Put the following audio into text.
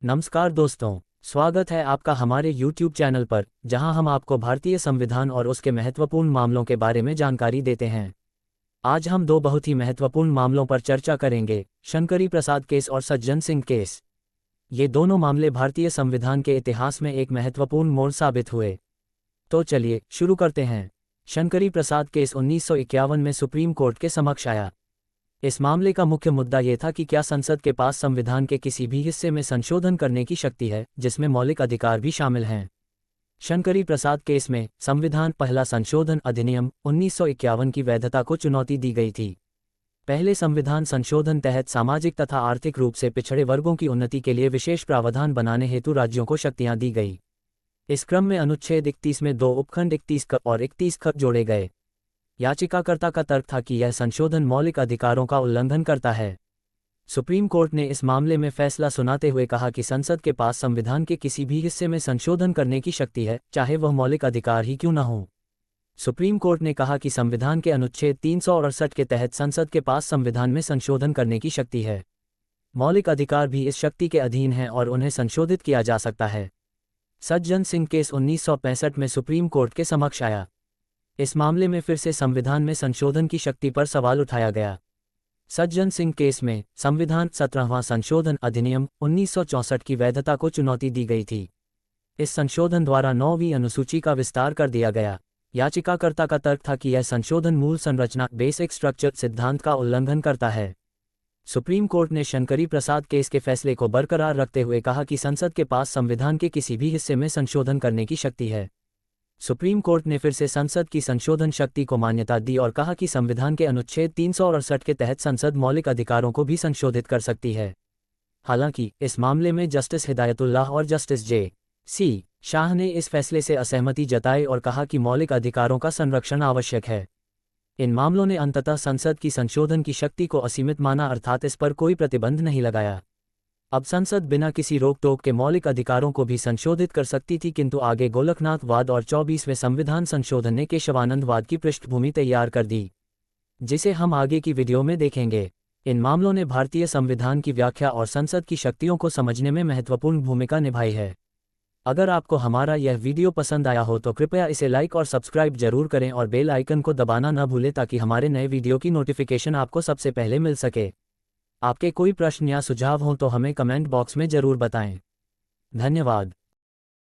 नमस्कार दोस्तों, स्वागत है आपका हमारे YouTube चैनल पर, जहां हम आपको भारतीय संविधान और उसके महत्वपूर्ण मामलों के बारे में जानकारी देते हैं। आज हम दो बहुत ही महत्वपूर्ण मामलों पर चर्चा करेंगे, शंकरी प्रसाद केस और सज्जन सिंह केस। ये दोनों मामले भारतीय संविधान के इतिहास में एक महत्वपूर्ण मोड़ साबित हुए। तो चलिए शुरू करते हैं। शंकरी प्रसाद केस 1951 में सुप्रीम कोर्ट के समक्ष आया। इस मामले का मुख्य मुद्दा ये था कि क्या संसद के पास संविधान के किसी भी हिस्से में संशोधन करने की शक्ति है, जिसमें मौलिक अधिकार भी शामिल हैं। शंकरी प्रसाद केस में संविधान पहला संशोधन अधिनियम 1951 की वैधता को चुनौती दी गई थी। पहले संविधान संशोधन तहत सामाजिक तथा आर्थिक रूप से पिछड़े वर्गों की उन्नति के लिए विशेष प्रावधान बनाने हेतु राज्यों को शक्तियां दी गई। इस क्रम में अनुच्छेद 31 में दो उपखंड 31 क और 31 ख जोड़े गए। याचिकाकर्ता का तर्क था कि यह संशोधन मौलिक अधिकारों का उल्लंघन करता है। सुप्रीम कोर्ट ने इस मामले में फैसला सुनाते हुए कहा कि संसद के पास संविधान के किसी भी हिस्से में संशोधन करने की शक्ति है, चाहे वह मौलिक अधिकार ही क्यों न हो। सुप्रीम कोर्ट ने कहा कि संविधान के अनुच्छेद 368 के तहत संसद के पास संविधान में संशोधन करने की शक्ति है। मौलिक अधिकार भी इस शक्ति के अधीन हैं और उन्हें संशोधित किया जा सकता है। सज्जन सिंह केस 1965 में सुप्रीम कोर्ट के समक्ष आया। इस मामले में फिर से संविधान में संशोधन की शक्ति पर सवाल उठाया गया। सज्जन सिंह केस में संविधान 17वां संशोधन अधिनियम 1964 की वैधता को चुनौती दी गई थी। इस संशोधन द्वारा 9वीं अनुसूची का विस्तार कर दिया गया। याचिकाकर्ता का तर्क था कि यह संशोधन मूल संरचना बेसिक स्ट्रक्चर सिद्धांत का उल्लंघन करता है। सुप्रीम कोर्ट ने शंकरी प्रसाद केस के फैसले को बरकरार रखते हुए कहा कि संसद के पास संविधान के किसी भी हिस्से में संशोधन करने की शक्ति है। सुप्रीम कोर्ट ने फिर से संसद की संशोधन शक्ति को मान्यता दी और कहा कि संविधान के अनुच्छेद 368 के तहत संसद मौलिक अधिकारों को भी संशोधित कर सकती है। हालांकि इस मामले में जस्टिस हिदायतुल्लाह और जस्टिस जे.सी. शाह ने इस फैसले से असहमति जताई और कहा कि मौलिक अधिकारों का संरक्षण आवश्यक है। इन मामलों ने अंततः संसद की संशोधन की शक्ति को असीमित माना, अर्थात इस पर कोई प्रतिबंध नहीं लगाया। अब संसद बिना किसी रोक टोक के मौलिक अधिकारों को भी संशोधित कर सकती थी, किंतु आगे गोलकनाथवाद और 24वें संविधान संशोधन ने केशवानंदवाद की पृष्ठभूमि तैयार कर दी, जिसे हम आगे की वीडियो में देखेंगे। इन मामलों ने भारतीय संविधान की व्याख्या और संसद की शक्तियों को समझने में महत्वपूर्ण भूमिका निभाई है। अगर आपको हमारा यह वीडियो पसंद आया हो तो कृपया इसे लाइक और सब्सक्राइब जरूर करें और बेल आइकन को दबाना न भूलें ताकि हमारे नए वीडियो की नोटिफिकेशन आपको सबसे पहले मिल सके। आपके कोई प्रश्न या सुझाव हों तो हमें कमेंट बॉक्स में जरूर बताएं। धन्यवाद।